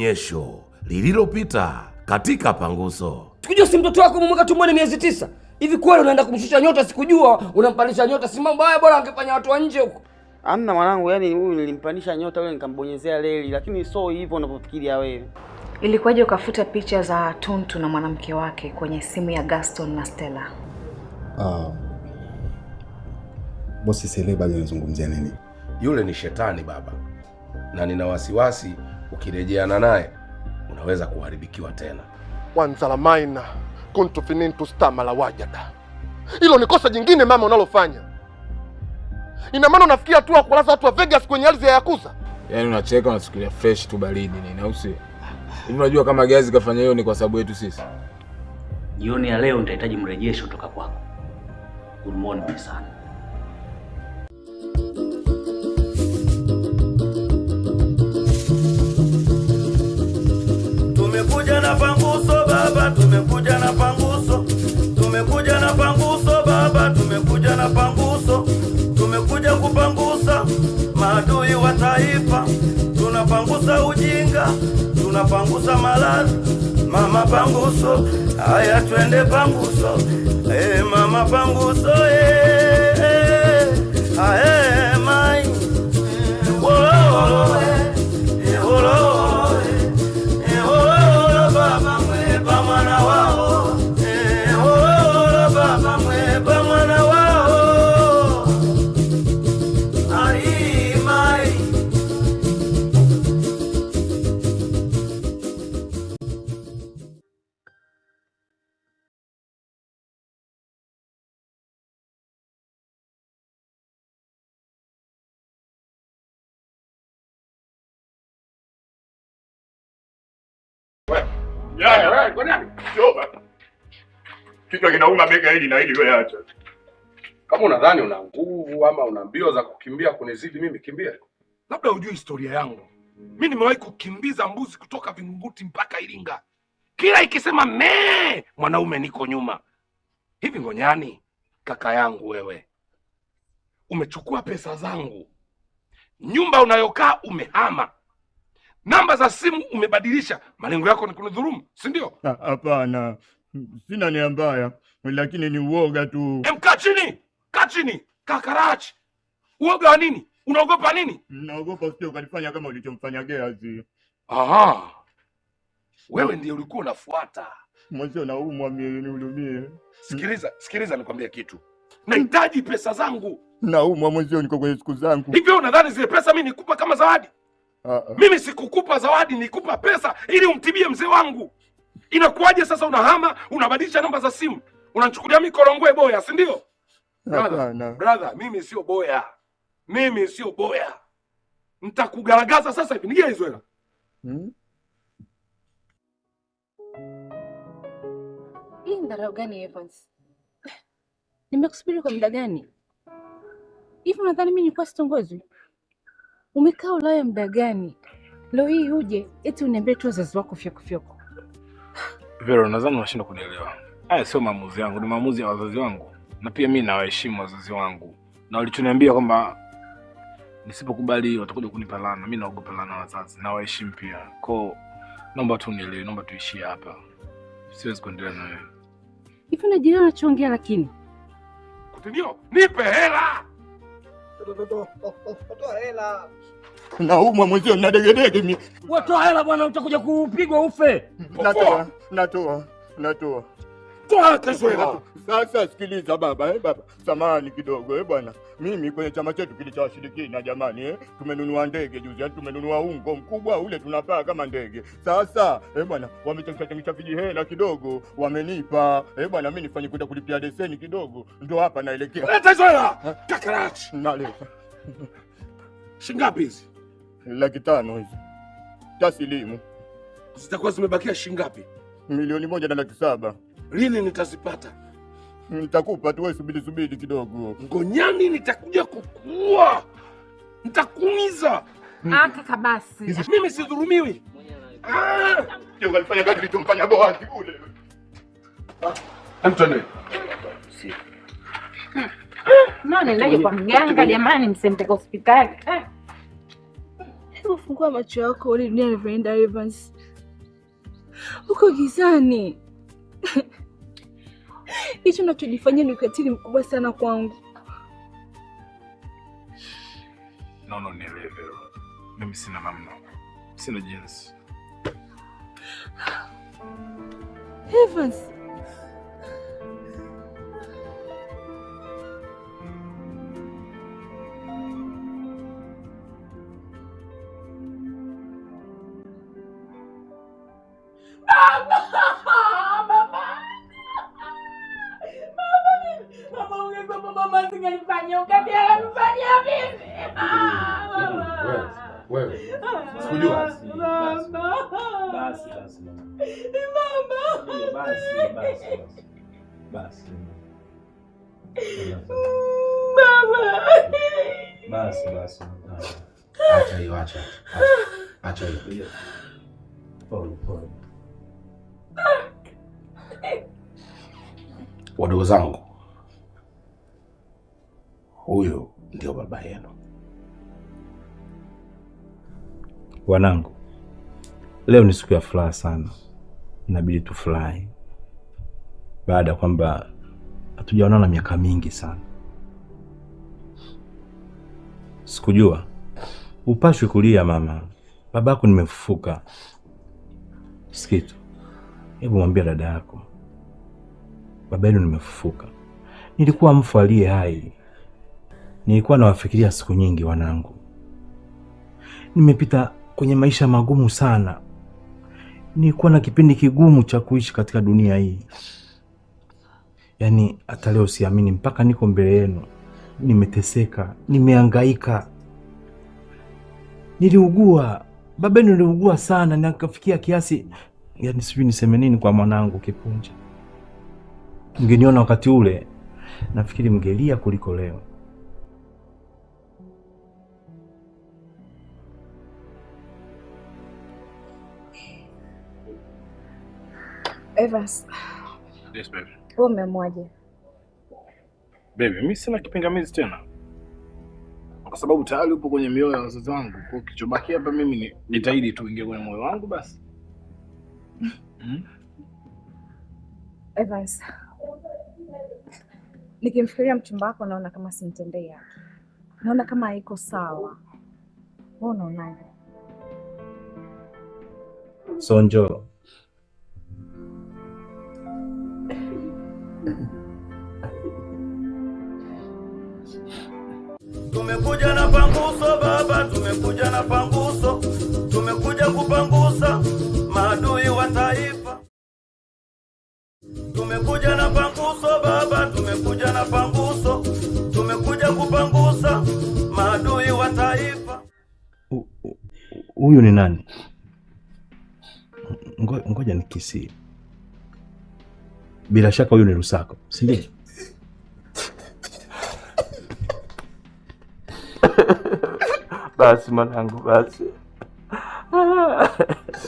onyesho lililopita katika Panguso. Sikujua si mtoto wako mumweka tumboni miezi 9. Hivi kweli unaenda kumshusha nyota? Sikujua unampandisha nyota. Si mambo haya bora angefanya watu wa nje huko. Amna mwanangu, yani huyu nilimpandisha nyota yule nikambonyezea reli, lakini sio hivyo unapofikiria wewe. Ilikuwaje ukafuta picha za Tuntu na mwanamke wake kwenye simu ya Gaston na Stella? Bosi Sele bado anazungumzia nini? Yule ni shetani baba. Na nina wasiwasi ukirejeana naye unaweza kuharibikiwa tena. Wanzalamaina kuntu finintu stamala wajada. Hilo ni kosa jingine mama unalofanya. Ina maana unafikia tu kulaza watu wa Vegas kwenye ardhi ya Yakuza? Yaani unacheka unasikia fresh tu baridi nini au si? Hivi unajua kama Gazi kafanya hiyo ni kwa sababu yetu sisi? Jioni ya leo nitahitaji mrejesho kutoka kwako. Good morning sana. Tumekuja na Panguso baba, tumekuja na Panguso. Tumekuja na Panguso baba, tumekuja na Panguso. Tumekuja kupangusa maadui wa taifa. Tunapangusa ujinga, tunapangusa maradhi. Mama Panguso, haya twende Panguso. Mama Panguso, mai. Baba mweba mwana wao. Baba mweba mwana wao. Mai. Wewe, kwa nini? Joba. Kichwa kinauma bega hili na hili wewe acha. Kama unadhani una nguvu ama una mbio za kukimbia kunizidi mimi, kimbia. Labda hujui historia yangu. Mimi nimewahi kukimbiza mbuzi kutoka Vingunguti mpaka Iringa. Kila ikisema mee, mwanaume niko nyuma. Hivi Ngonyani, kaka yangu wewe. Umechukua pesa zangu. Nyumba unayokaa umehama. Namba za simu umebadilisha. Malengo yako ni kunidhulumu, si ndio? Hapana. Sina nia mbaya, lakini ni uoga tu. Kaa chini. Kaa chini. Kakarachi. Uoga wa nini? Unaogopa nini? Naogopa usije ukanifanya kama ulichomfanya Geazi. Aha. Wewe ndiye ulikuwa unafuata. Mwanzo naumwa mimi, nihurumie. Sikiliza nikwambie kitu. Nahitaji pesa zangu. Naumwa mwanzo, niko kwenye siku zangu. Hivyo unadhani zile pesa mimi nikupa kama zawadi? Mimi sikukupa zawadi, nikupa pesa ili umtibie mzee wangu. Inakuwaje sasa unahama, unabadilisha namba za simu? Unanichukulia mimi korongwe boya, si ndio? Brother, mimi sio boya. Mimi sio boya. Nitakugaragaza sasa hivi. Nige hizo hela. Hii ndarau gani Evans? Nimekusubiri kwa muda gani? Hivi unadhani mimi nilikuwa sitongozwi? Umekaa Ulaya muda gani? Leo hii uje eti uniambie tu wazazi wako fyoko. Vero, nadhani unashindwa kunielewa. Haya sio maamuzi yangu, ni maamuzi ya wazazi wangu. Na pia mimi nawaheshimu wazazi wangu. Na walichoniambia kwamba nisipokubali watakuja kunipa laana. Mimi naogopa laana wazazi. Na waheshimu pia. Kwa naomba tu unielewe, naomba tuishie hapa. Siwezi kuendelea na wewe. Hivi unajielewa unachoongea lakini? Kutinio, nipe hela. Toa hela. Naumwa mwanzo, na degedege mimi. Wewe toa hela bwana, utakuja kupigwa ufe. Natoa. Toa kesho hela. Sasa sikiliza baba, baba. Samahani kidogo bwana. Mimi kwenye chama chetu kilichowashirikina jamani, tumenunua ndege juzi, tumenunua ungo mkubwa ule tunapaa kama ndege. Sasa bwana, wamechangisha vijihela kidogo, wamenipa. Bwana mimi nifanye kwenda kulipia leseni kidogo. Ndio hapa naelekea. Leta hizo hela. Kakarachi. Naleta. Shingapi hizi? 500,000 hizi. Taslimu. Zitakuwa zimebakia shingapi? 1,700,000. Lini nitazipata? Nitakupa tu, wewe subiri kidogo. Ngonyani nitakuja kukua. Nitakuumiza. Kaka basi. Mimi sidhulumiwi. Ndio walifanya kazi tulichomfanya Boazi kule. Antonio. Nani ndaje kwa mganga jamani, msempeke hospitali. Hebu fungua macho yako uone dunia inavyoenda Evans. Uko gizani. Hicho unachojifanyia ni ukatili mkubwa sana kwangu. No, nielewe. Mimi sina namna. Sina jinsi. Evans. Wewe. Sikujua. Basi. Acha hiyo, acha hiyo. Pole. Wadogo zangu, huyo ndio baba yenu. Wanangu, leo ni siku ya furaha sana. Inabidi tufurahi. Baada kwamba hatujaonana miaka mingi sana. Sikujua upashwe kulia mama. Babako nimefufuka. Sikitu. Hebu mwambie dada yako. Baba yenu nimefufuka. Nilikuwa mfu aliye hai. Nilikuwa nawafikiria siku nyingi wanangu. Nimepita kwenye maisha magumu sana. Nilikuwa na kipindi kigumu cha kuishi katika dunia hii. Yaani hata leo siamini mpaka niko mbele yenu. Nimeteseka, nimehangaika. Niliugua, baba yenu niliugua sana na nikafikia kiasi yaani sijui niseme nini kwa mwanangu Kipunja. Mngeniona wakati ule, nafikiri mngelia kuliko leo. Evans. Yes, baby. Wewe umemwaje? Baby, mimi sina kipingamizi tena. Kwa sababu tayari upo kwenye mioyo ya wazazi wangu. Kwa kichobaki hapa mimi ni nitaidi tu ingie kwenye moyo wangu basi. Evans. Nikimfikiria mchumba wako naona kama simtendei haki. Naona kama haiko sawa. Wewe unaonaje? Sonjo. Tumekuja na panguso baba, tumekuja na panguso. Tumekuja kupangusa maadui wa taifa. Tumekuja na panguso baba, tumekuja na panguso. Tumekuja kupangusa maadui wa taifa. Huyu ni nani? Ngoja nikisi. Bila shaka huyu ni Rusako, si ndio? Basi mwanangu, basi.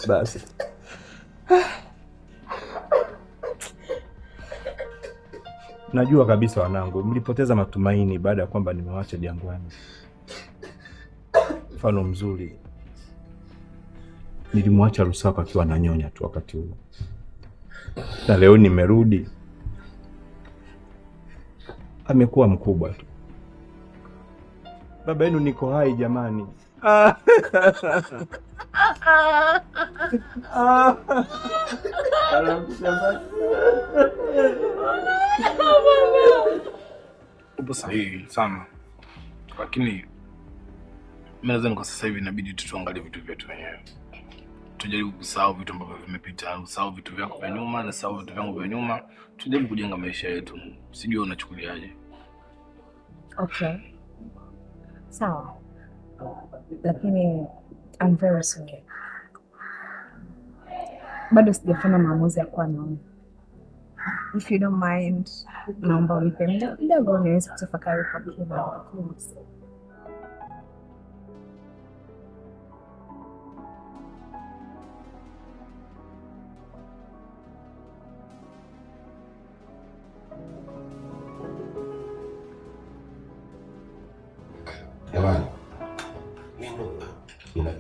Basi. Najua kabisa wanangu, mlipoteza matumaini baada ya kwamba nimewacha jangwani. Mfano mzuri. Nilimwacha Rusako akiwa ananyonya tu wakati huo. Na leo nimerudi. Amekuwa mkubwa tu. Baba yenu niko hai jamani. Upo sahihi sana. Lakini mimi nadhani kwa sasa hivi inabidi tuangalie vitu vyetu wenyewe. Tujaribu kusahau vitu ambavyo vimepita, usahau vitu vyako vya nyuma na sahau vitu vyangu vya nyuma. Tujaribu kujenga maisha yetu. Sijui unachukuliaje? Okay. Sawa. Lakini I'm very sorry. Bado sijafanya maamuzi ya kuwa nawe. If you don't mind, naomba unipe muda kidogo niweze kutafakari kwa kina. Jamani. Ina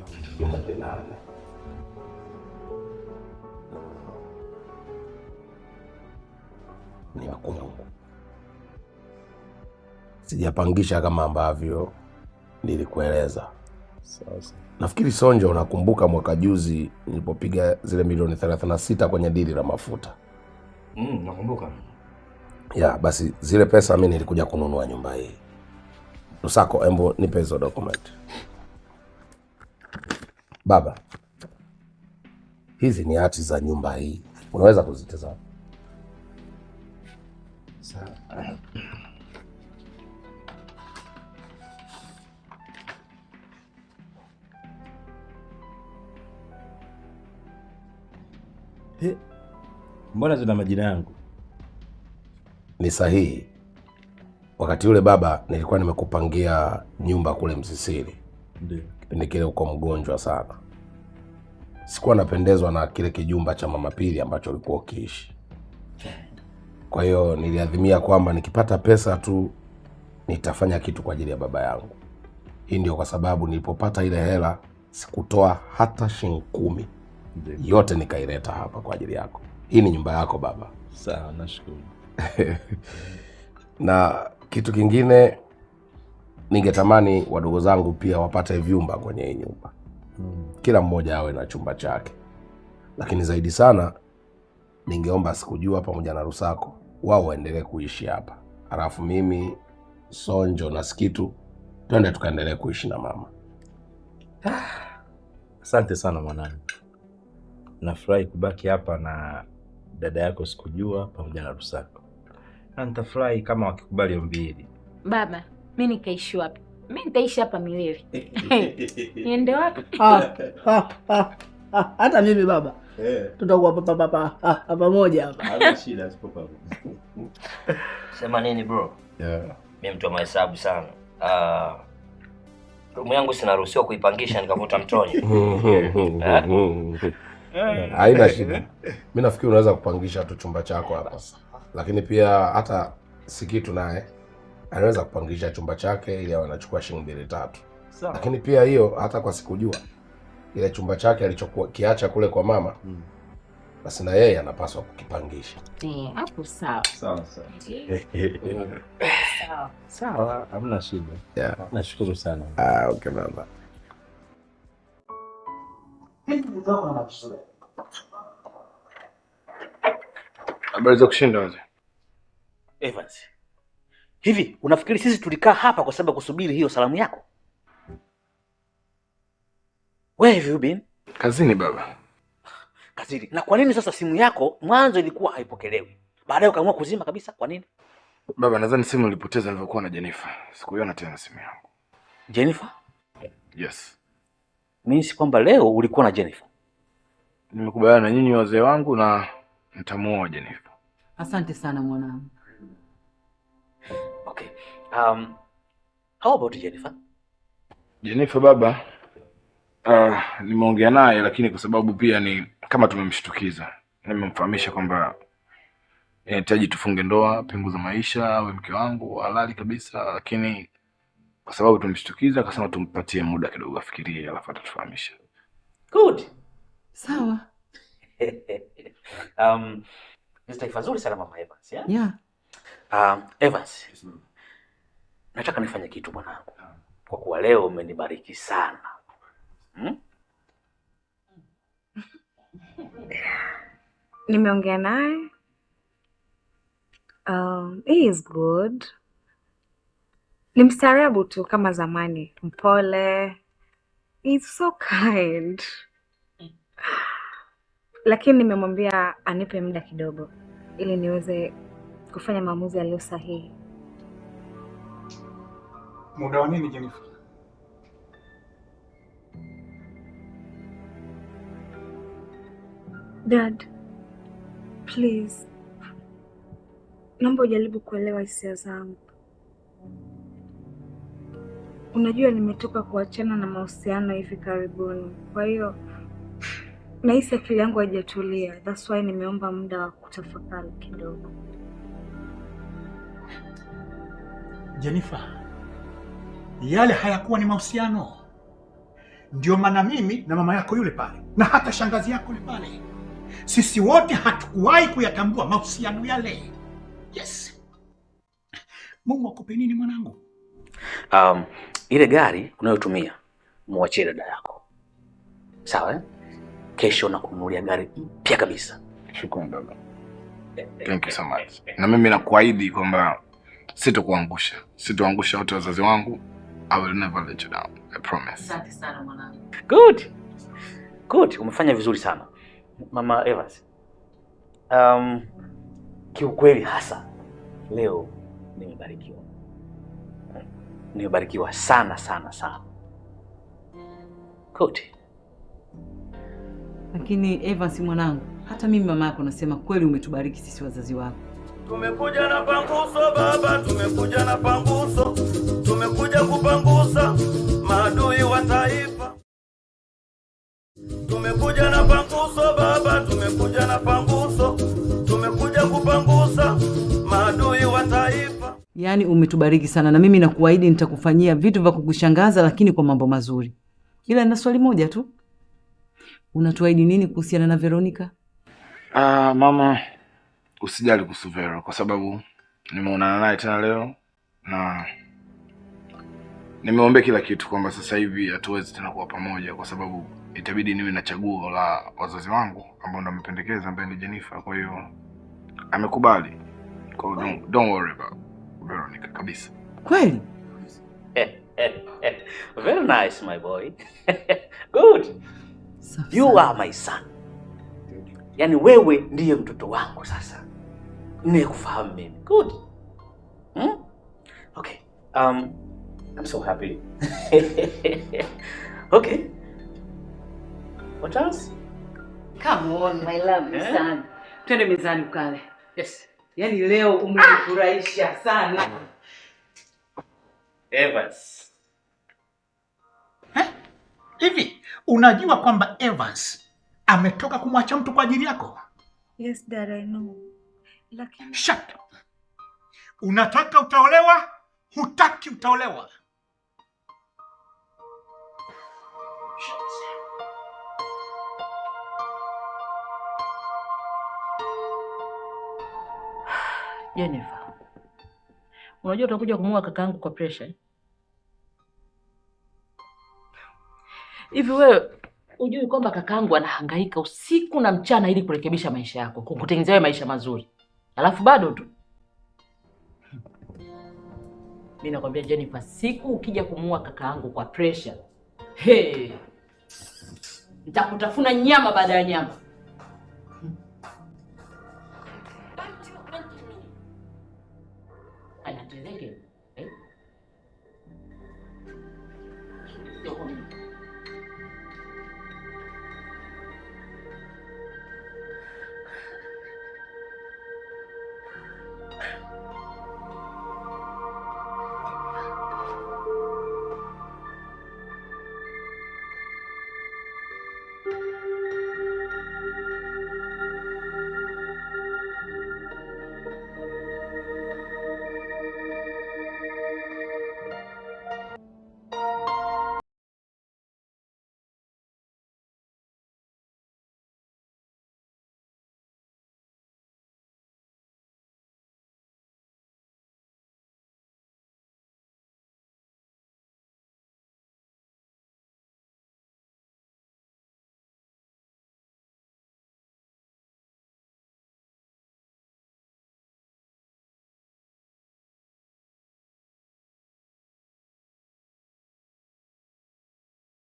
ni wakungu. Sijapangisha kama ambavyo nilikueleza. Sasa Nafikiri Sonjo, unakumbuka mwaka juzi nilipopiga zile milioni 36 kwenye dili la mafuta? Nakumbuka. Ya, basi zile pesa mimi nilikuja kununua nyumba hii. Rusako, embo nipe hizo document. Baba, hizi ni hati za nyumba hii. Unaweza kuzitazama. Sawa. Mbona zina majina yangu? Ni sahihi. Wakati ule baba, nilikuwa nimekupangia nyumba kule Msisiri. Ndio. Kipindi kile uko mgonjwa sana. Sikuwa napendezwa na kile kijumba cha Mama Pili ambacho ulikuwa ukiishi. Kwa hiyo niliadhimia kwamba nikipata pesa tu nitafanya kitu kwa ajili ya baba yangu. Hii ndio kwa sababu nilipopata ile hela sikutoa hata shilingi 10. Yote nikaileta hapa kwa ajili yako. Hii ni nyumba yako baba. Sawa, nashukuru. Na kitu kingine, ningetamani wadogo zangu pia wapate vyumba kwenye hii nyumba. Kila mmoja awe na chumba chake. Lakini zaidi sana ningeomba Sikujua pamoja na Rusako wao waendelee kuishi hapa. Alafu mimi, Sonjo na Sikitu twende tukaendelee kuishi na mama. Asante sana mwanangu. Nafurahi kubaki hapa na dada yako Sikujua pamoja na Rusako. Na nitafurahi kama wakikubali ombi hili. Baba, mimi nikaishi wapi? Mimi nitaishi hapa milele. Niende wapi? Hata mimi baba. Tutakuwa pamoja hapa. Hata shida sipopa. Sema nini bro? Mimi mtu wa mahesabu sana. Room yangu sinaruhusiwa kuipangisha nikavuta mtonyo. Haina shida. Mimi nafikiri unaweza kupangisha tu chumba chako hapa. Lakini pia hata Sikitu naye anaweza kupangisha chumba chake ili anachukua shilingi 2-3. Lakini pia hiyo hata kwa Sikujua ile chumba chake alichokuwa kiacha kule kwa mama, basi na yeye anapaswa kukipangisha. Hapo sawa. Sawa. Sawa, hamna shida. Nashukuru sana. Okay baba. Habari za kushinda wazi. Evans, hivi unafikiri sisi tulikaa hapa kwa sababu ya kusubiri hiyo salamu yako? Where have you been? Kazini baba. Kazini. Na kwa nini sasa simu yako mwanzo ilikuwa haipokelewi, baadaye ukaamua kuzima kabisa? Kwa nini? Baba, nadhani simu nilipoteza nilipokuwa na Jennifer. Sikuiona tena simu yangu. Jennifer? Yes. Means kwamba leo ulikuwa na Jennifer. Nimekubaliana na nyinyi wazee wangu na nitamuoa Jennifer. Asante sana mwanangu. Okay. How about Jennifer? Jennifer baba, nimeongea naye, lakini kwa sababu pia ni kama tumemshtukiza. Nimemfahamisha kwamba inahitaji tufunge ndoa, Pingu za Maisha, awe mke wangu halali kabisa, lakini kwa sababu tumemshtukiza akasema tumpatie muda kidogo afikirie alafu atatufahamisha. Good. Sawa. Ni taifa nzuri sana mama Evans, ya? Yeah. Evans. Nataka nifanye kitu mwanangu. Kwa kuwa leo umenibariki sana. Nimeongea naye. He is good. Ni mstaarabu tu kama zamani, mpole. He's so kind. Lakini nimemwambia anipe muda kidogo ili niweze kufanya maamuzi yaliyo sahihi. Muda wa nini Jennifer? Dad, please. Naomba ujaribu kuelewa hisia zangu. Unajua nimetoka kuachana na mahusiano hivi karibuni. Kwa hiyo nahisi akili yangu haijatulia. That's why nimeomba muda wa kutafakari kidogo. Jennifer, yale hayakuwa ni mahusiano. Ndio maana mimi na mama yako yule pale na hata shangazi yako yule pale, sisi wote hatukuwahi kuyatambua mahusiano yale. Yes. Mungu akupe nini mwanangu? Ile gari unayotumia muachie dada yako. Sawa eh? Kesho nakununulia gari mpya kabisa. Shukrani baba. Thank you so much. Na mimi nakuahidi kwamba sitoangusha wote wazazi wangu. I will never let you down. I promise. Asante sana mwanangu. Good. Umefanya vizuri sana. Mama Evans. Kiukweli hasa leo nimebarikiwa. Nimebarikiwa sana. Good. Lakini Evans mwanangu, hata mimi mama yako nasema kweli umetubariki sisi wazazi wako. Tumekuja na panguso baba, tumekuja na panguso, tumekuja kupangusa maadui wa taifa. Tumekuja na panguso baba, tumekuja na panguso, tumekuja kupangusa maadui wa taifa. Yaani umetubariki sana na mimi nakuahidi nitakufanyia vitu vya kukushangaza lakini kwa mambo mazuri. Ila nina swali moja tu. Unatuahidi nini kuhusiana na Veronica? Mama, usijali kuhusu Vero kwa sababu nimeonana naye tena leo na nimeomba kila kitu kwamba sasa hivi hatuwezi tena kuwa pamoja kwa sababu itabidi niwe na chaguo la wazazi wangu ambao ndo wamependekeza ambaye ni Jennifer. Kwa hiyo amekubali. Kwa hiyo don't worry about Veronica kabisa. Kweli? Very nice my boy. Good. You are my son. Yaani wewe ndiye mtoto wangu sasa. Nimekufahamu mimi. Good. Okay. I'm so happy. Okay. What else? Come on my love son. Twende mezani ukale. Yes. Yaani leo umenifurahisha sana. Evans. Hivi unajua kwamba Evans ametoka kumwacha mtu kwa ajili yako? Yes dad, I know. Lakini shut up. Unataka utaolewa, hutaki utaolewa. Jennifer. Unajua utakuja kumuoa kakaangu kwa pressure. Hivi wewe unajui kwamba kakaangu anahangaika usiku na mchana ili kurekebisha maisha yako, kukutengenezea maisha mazuri. Alafu bado tu. Mimi nakwambia Jennifer, siku ukija kumuoa kakaangu kwa pressure, nitakutafuna nyama baada ya nyama. Anateleke.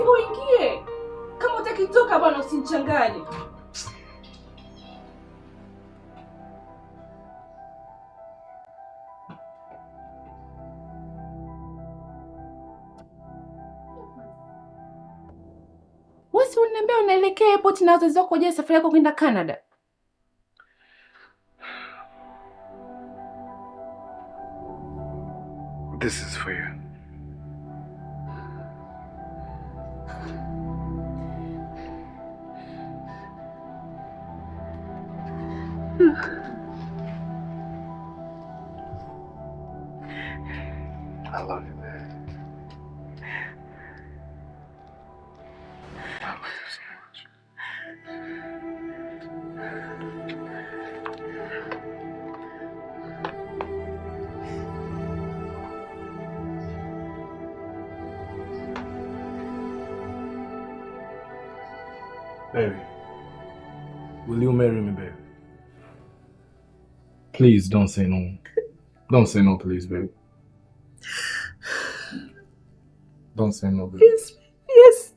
Uingie. Kama utaki toka bwana usinichanganye. Wasi unaniambia unaelekea airport na wazazi wako kwa ajili ya safari yako kwenda Canada. This is for you. I love you, man. I love you so much. Baby, will you marry me, baby? Please don't say no. Don't say no, please, baby. Don't say no, baby. Yes.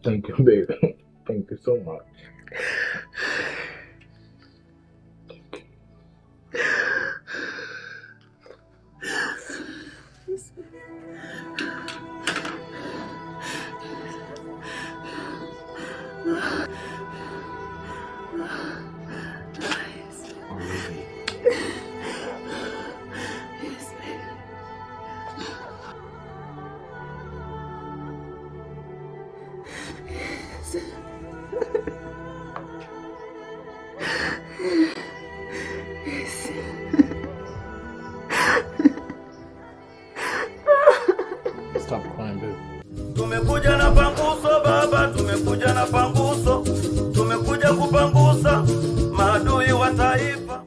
Thank you, baby. Thank you so much. Stop crying, baby. Tumekuja na panguso baba, tumekuja na panguso, tumekuja kupangusa maadui wa taifa.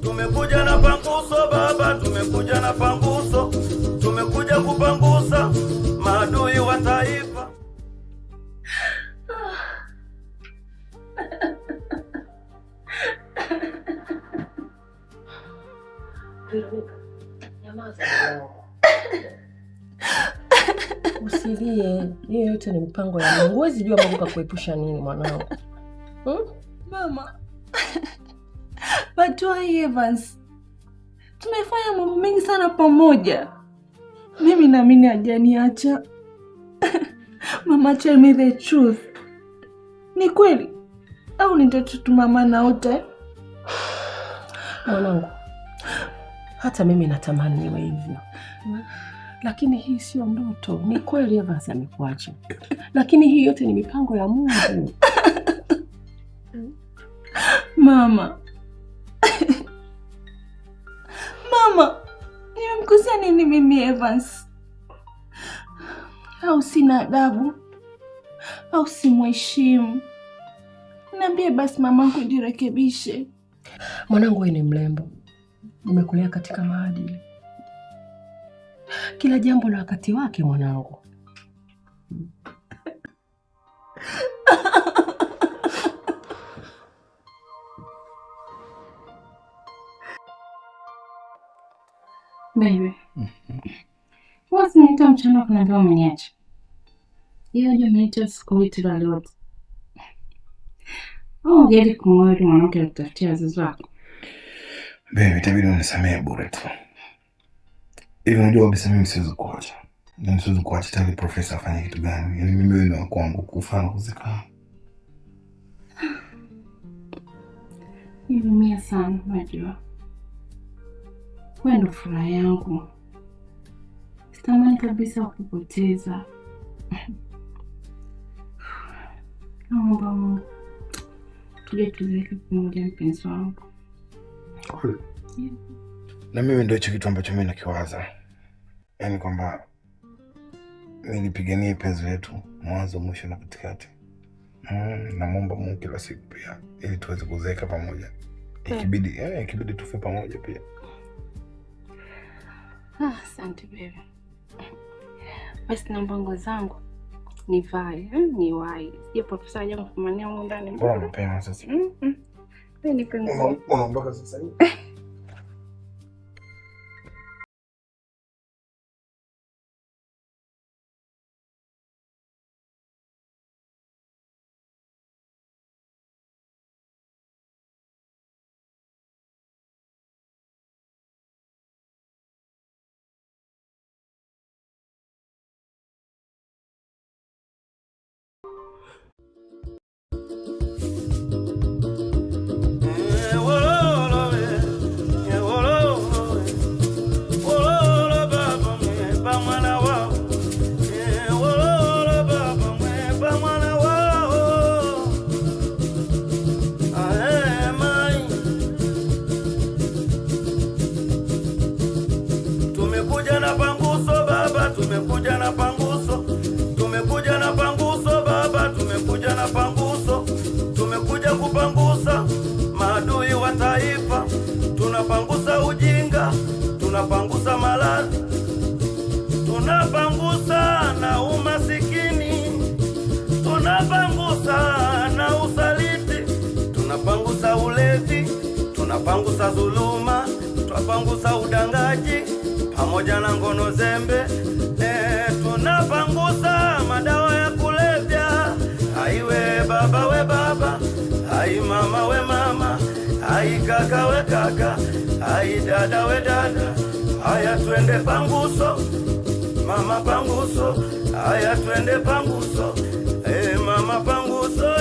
Tumekuja na panguso baba, tumekuja na panguso, tumekuja kupangusa maadui wa taifa. Usilie, hiyo yote ni mpango ya Mungu. Huwezi jua Mungu kakuepusha nini mwanangu. Mama. But why Evans? Tumefanya mambo mengi sana pamoja. Mimi naamini hajaniacha. Mama, tell me the truth. Ni kweli au ni ndoto tu mama naota? Mwanangu, hata mimi natamani niwe hivyo. Lakini hii sio ndoto. Ni kweli Evans amekuacha. Lakini hii yote ni mipango ya Mungu. Mama. Mama, nimemkosea nini mimi Evans? Au sina adabu? Au simheshimu? Niambie basi mamangu jirekebishe. Mwanangu, wewe ni mrembo. Nimekulea katika maadili. Kila jambo na wakati wake mwanangu. Baby. What's nita mchana kuna ndio umeniacha? Hiyo ndio nita siku hitu la leo. Ungeli kumwori mwanamke alitafutia wazazi wako. Baby, itabidi unisamehe bure tu. Hivi unajua kabisa mimi siwezi kuacha. Mimi siwezi kuacha tali profesa afanye kitu gani. Yaani mimi wewe ni kwangu kufa na kuzika. Nimeumia sana unajua. Wewe ndo furaha yangu. Sitamani kabisa kukupoteza. Naomba Mungu tuje tuweke pamoja mpenzi wangu. Na mimi ndio hicho kitu ambacho mimi nakiwaza. Yaani kwamba nilipigania penzi letu mwanzo mwisho na katikati. Naomba Mungu kila siku pia ili tuweze kuzeeka pamoja. Ikibidi tufe pamoja pia. Asante baby. Basi na mpango zangu nivae, niwahi. Sije profesa aje kumania huko ndani. Bora mapema sasa. Wewe ni penzi. Unaondoka sasa hivi? Tumekuja na panguso baba, tumekuja tunapangusa na usaliti, tunapangusa ulevi, tunapangusa dhuluma, tunapangusa udangaji pamoja na ngono zembe. Tunapangusa madawa ya kulevya. Aiwe baba we baba, ai mama we mama, ai kaka we kaka, ai dada we dada. Haya twende panguso, mama panguso. Haya twende panguso, mama panguso.